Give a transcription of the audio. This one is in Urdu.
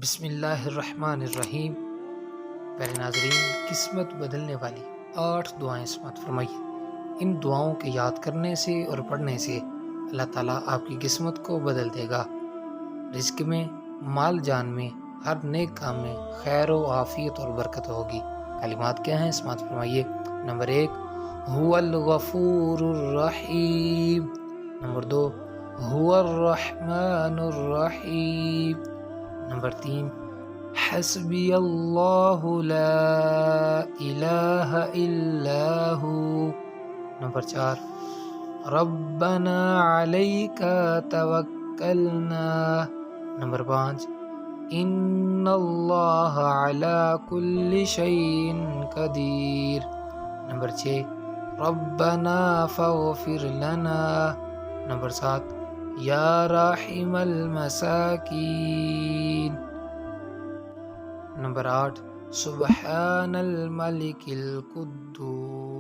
بسم اللہ الرحمن الرحیم۔ پیارے ناظرین، قسمت بدلنے والی 8 دعائیں سماعت فرمائیے۔ ان دعاؤں کے یاد کرنے سے اور پڑھنے سے اللہ تعالیٰ آپ کی قسمت کو بدل دے گا۔ رزق میں، مال جان میں، ہر نیک کام میں خیر و عافیت اور برکت ہوگی۔ کلمات کیا ہیں؟ سماعت فرمائیے۔ نمبر 1، هو الغفور الرحیم۔ نمبر 2، هو الرحمن الرحیم۔ نمبر 3، حسبی اللہ لا الہ الا ہو۔ نمبر 4، ربنا علیک توکلنا۔ نمبر 5، ان اللہ علی کل شیء قدیر۔ نمبر 6، ربنا فاغفر لنا۔ نمبر 7، یا راحم المساکین۔ نمبر 8، سبحان الملک القدوس۔